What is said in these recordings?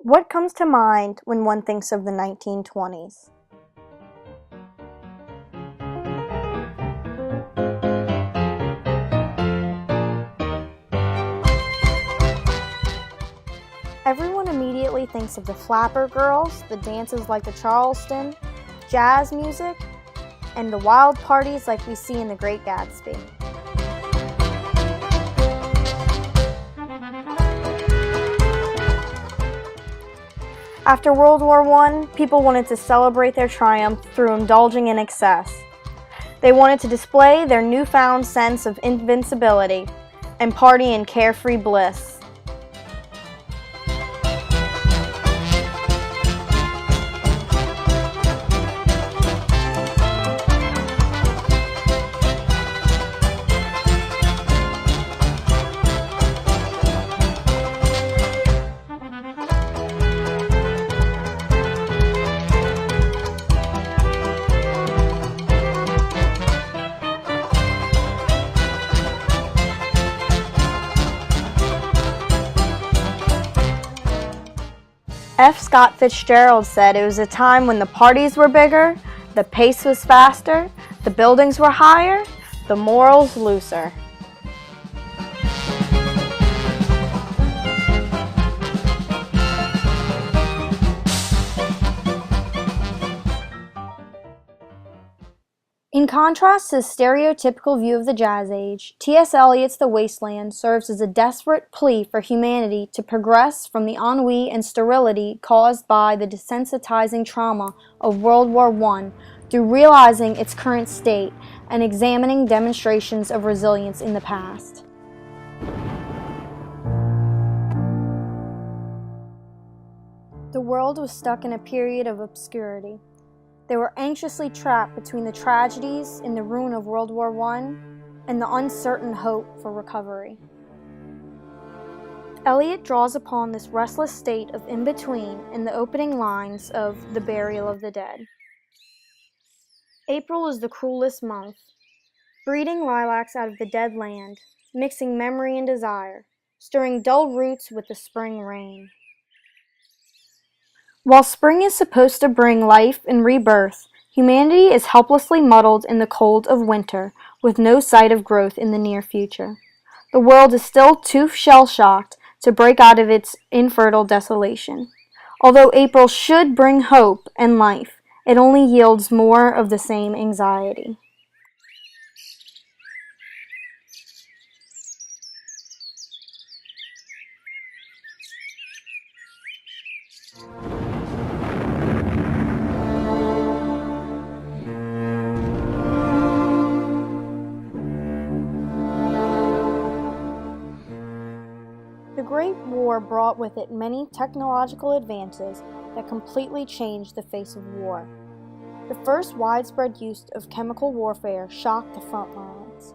What comes to mind when one thinks of the 1920s? Everyone immediately thinks of the flapper girls, the dances like the Charleston, jazz music, and the wild parties like we see in The Great Gatsby. After World War I, people wanted to celebrate their triumph through indulging in excess. They wanted to display their newfound sense of invincibility and party in carefree bliss. F. Scott Fitzgerald said it was a time when the parties were bigger, the pace was faster, the buildings were higher, the morals looser. In contrast to the stereotypical view of the Jazz Age, T.S. Eliot's The Wasteland serves as a desperate plea for humanity to progress from the ennui and sterility caused by the desensitizing trauma of World War I through realizing its current state and examining demonstrations of resilience in the past. The world was stuck in a period of obscurity. They were anxiously trapped between the tragedies and the ruin of World War I and the uncertain hope for recovery. Eliot draws upon this restless state of in-between in the opening lines of The Burial of the Dead. April is the cruelest month, breeding lilacs out of the dead land, mixing memory and desire, stirring dull roots with the spring rain. While spring is supposed to bring life and rebirth, humanity is helplessly muddled in the cold of winter, with no sight of growth in the near future. The world is still too shell-shocked to break out of its infertile desolation. Although April should bring hope and life, it only yields more of the same anxiety. The Great War brought with it many technological advances that completely changed the face of war. The first widespread use of chemical warfare shocked the front lines.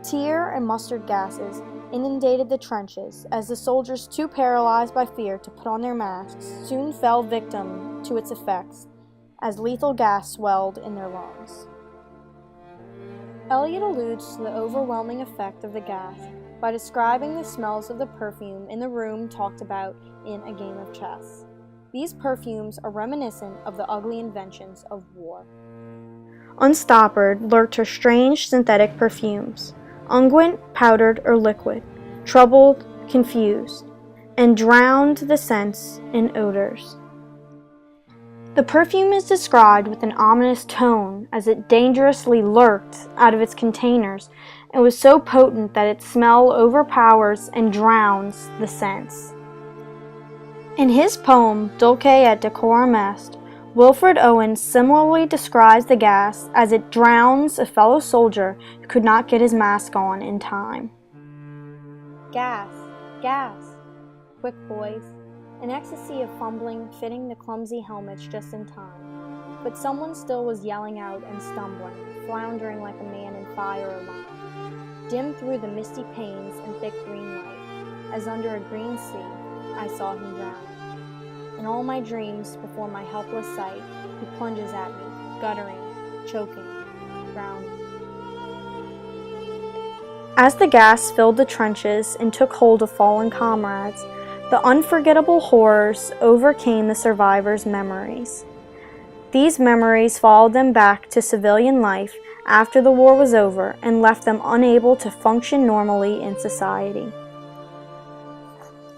Tear and mustard gases inundated the trenches as the soldiers, too paralyzed by fear to put on their masks, soon fell victim to its effects as lethal gas swelled in their lungs. Eliot alludes to the overwhelming effect of the gas by describing the smells of the perfume in the room talked about in A Game of Chess. These perfumes are reminiscent of the ugly inventions of war. Unstoppered lurked her strange synthetic perfumes, unguent, powdered, or liquid, troubled, confused, and drowned the scents in odors. The perfume is described with an ominous tone as it dangerously lurked out of its containers and was so potent that its smell overpowers and drowns the scents. In his poem, Dulce et decorum est, Wilfred Owen similarly describes the gas as it drowns a fellow soldier who could not get his mask on in time. Gas, gas, quick boys, an ecstasy of fumbling, fitting the clumsy helmets just in time. But someone still was yelling out and stumbling, floundering like a man in fire or mine. Dim through the misty panes and thick green light, as under a green sea, I saw him drown. In all my dreams, before my helpless sight, he plunges at me, guttering, choking, drowning. As the gas filled the trenches and took hold of fallen comrades, The unforgettable horrors overcame the survivors' memories. These memories followed them back to civilian life after the war was over and left them unable to function normally in society.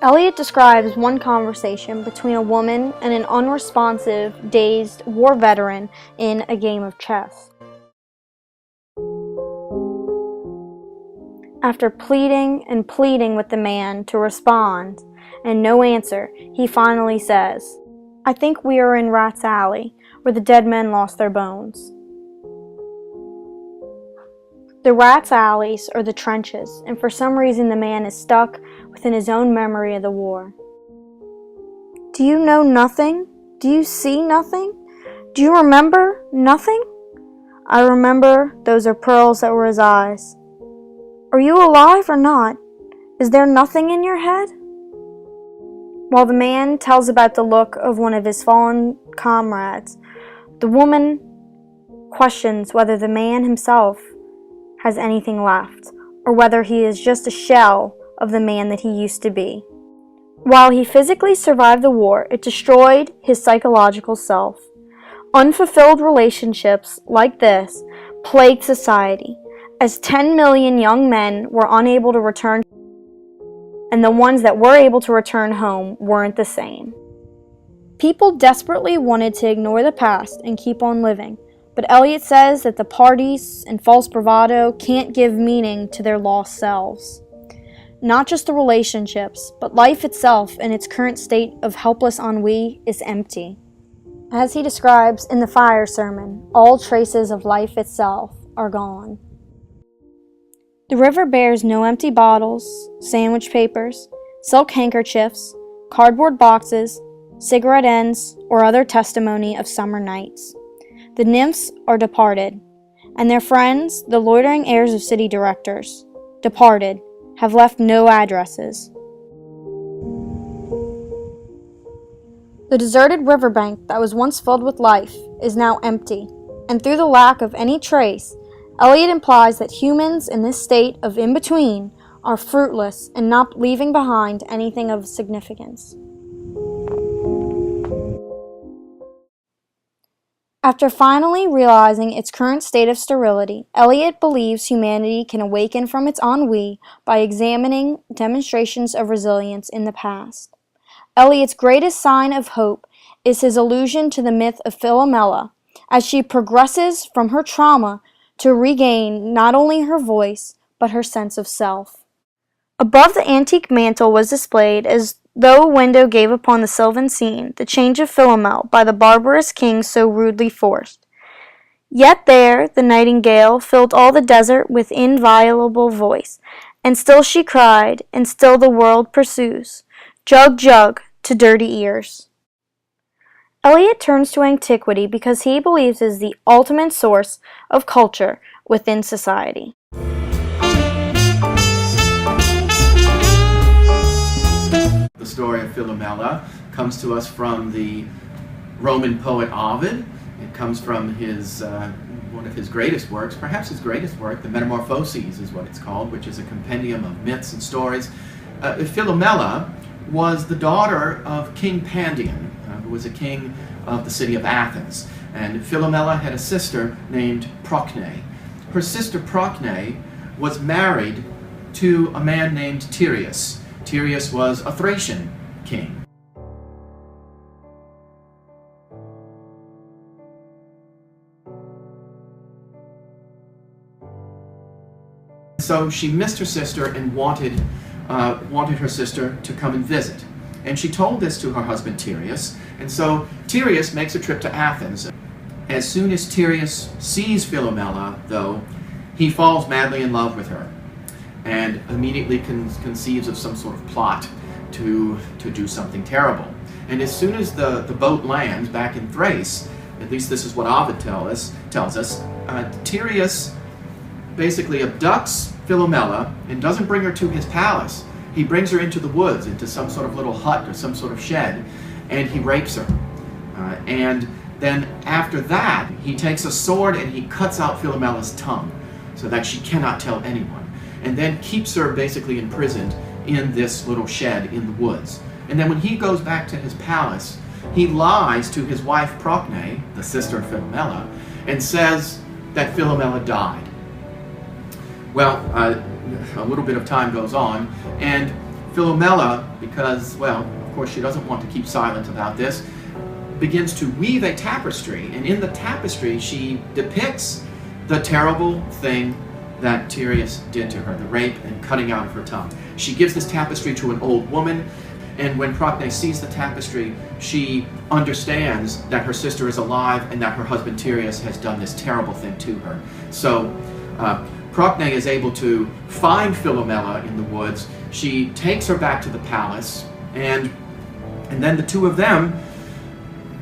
Eliot describes one conversation between a woman and an unresponsive, dazed war veteran in a game of chess. After pleading and pleading with the man to respond and no answer, he finally says, "I think we are in Rat's Alley, where the dead men lost their bones." The Rat's Alleys are the trenches, and for some reason the man is stuck within his own memory of the war. Do you know nothing? Do you see nothing? Do you remember nothing? I remember those are pearls that were his eyes. Are you alive or not? Is there nothing in your head? While the man tells about the look of one of his fallen comrades, the woman questions whether the man himself has anything left, or whether he is just a shell of the man that he used to be. While he physically survived the war, it destroyed his psychological self. Unfulfilled relationships like this plagued society, as 10 million young men were unable to return, and the ones that were able to return home weren't the same. People desperately wanted to ignore the past and keep on living, but Eliot says that the parties and false bravado can't give meaning to their lost selves. Not just the relationships, but life itself in its current state of helpless ennui is empty. As he describes in the Fire Sermon, all traces of life itself are gone. The river bears no empty bottles, sandwich papers, silk handkerchiefs, cardboard boxes, cigarette ends, or other testimony of summer nights. The nymphs are departed, and their friends, the loitering heirs of city directors, departed, have left no addresses. The deserted riverbank that was once filled with life is now empty, and through the lack of any trace, Eliot implies that humans in this state of in-between are fruitless and not leaving behind anything of significance. After finally realizing its current state of sterility, Eliot believes humanity can awaken from its ennui by examining demonstrations of resilience in the past. Eliot's greatest sign of hope is his allusion to the myth of Philomela, as she progresses from her trauma to regain not only her voice, but her sense of self. Above the antique mantel was displayed, as though a window gave upon the sylvan scene, the change of Philomel by the barbarous king so rudely forced. Yet there the nightingale filled all the desert with inviolable voice, and still she cried, and still the world pursues, jug, jug, to dirty ears. Eliot turns to antiquity because he believes it is the ultimate source of culture within society. The story of Philomela comes to us from the Roman poet Ovid. It comes from his one of his greatest works, perhaps his greatest work, the Metamorphoses is what it's called, which is a compendium of myths and stories. Philomela was the daughter of King Pandion, who was a king of the city of Athens. And Philomela had a sister named Procne. Her sister Procne was married to a man named Tereus. Tereus was a Thracian king. So she missed her sister and wanted her sister to come and visit. And she told this to her husband Tereus, and so Tereus makes a trip to Athens. As soon as Tereus sees Philomela, though, he falls madly in love with her, and immediately conceives of some sort of plot to do something terrible. And as soon as the boat lands back in Thrace, at least this is what Ovid tells us, Tereus basically abducts Philomela and doesn't bring her to his palace. He brings her into the woods, into some sort of little hut or some sort of shed, and he rapes her. And then after that, he takes a sword and he cuts out Philomela's tongue so that she cannot tell anyone, and then keeps her basically imprisoned in this little shed in the woods. And then when he goes back to his palace, he lies to his wife Procne, the sister of Philomela, and says that Philomela died. Well, a little bit of time goes on, and Philomela, because, well, of course she doesn't want to keep silent about this, begins to weave a tapestry, and in the tapestry she depicts the terrible thing that Tereus did to her, the rape and cutting out of her tongue. She gives this tapestry to an old woman, and when Procne sees the tapestry, she understands that her sister is alive and that her husband Tereus has done this terrible thing to her. So Procne is able to find Philomela in the woods. She takes her back to the palace, and then the two of them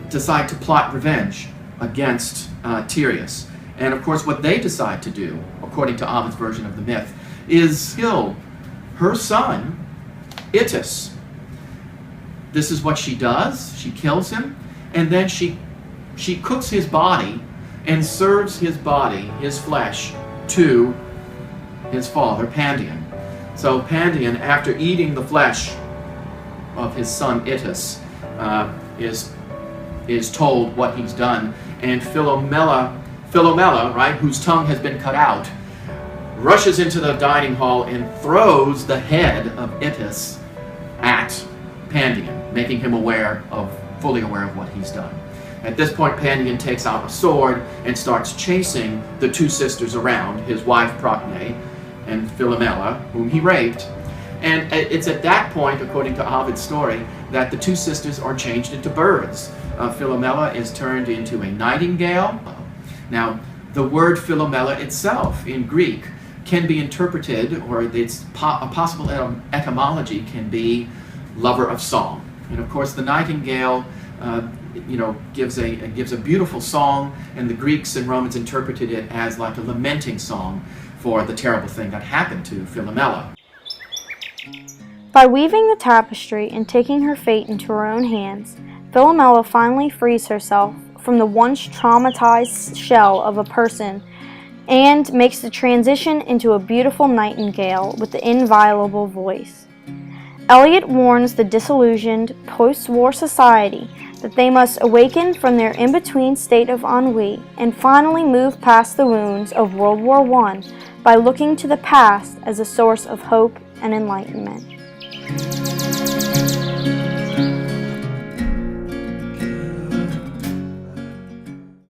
decide to plot revenge against Tereus. And of course what they decide to do, according to Ovid's version of the myth, is kill her son, Itys. This is what she does. She kills him, and then she cooks his body and serves his body, his flesh, to his father, Pandion. So Pandion, after eating the flesh of his son Itys, is told what he's done, and Philomela, right, whose tongue has been cut out, rushes into the dining hall and throws the head of Itys at Pandion, making him fully aware of what he's done. At this point, Pandion takes out a sword and starts chasing the two sisters around, his wife Procne and Philomela, whom he raped. And it's at that point, according to Ovid's story, that the two sisters are changed into birds. Philomela is turned into a nightingale. Now, the word Philomela itself in Greek can be interpreted, or a possible etymology can be lover of song. And of course, the nightingale, gives a beautiful song, and the Greeks and Romans interpreted it as like a lamenting song for the terrible thing that happened to Philomela. By weaving the tapestry and taking her fate into her own hands, Philomela finally frees herself from the once traumatized shell of a person and makes the transition into a beautiful nightingale with the inviolable voice. Eliot warns the disillusioned post-war society that they must awaken from their in-between state of ennui and finally move past the wounds of World War I by looking to the past as a source of hope and enlightenment.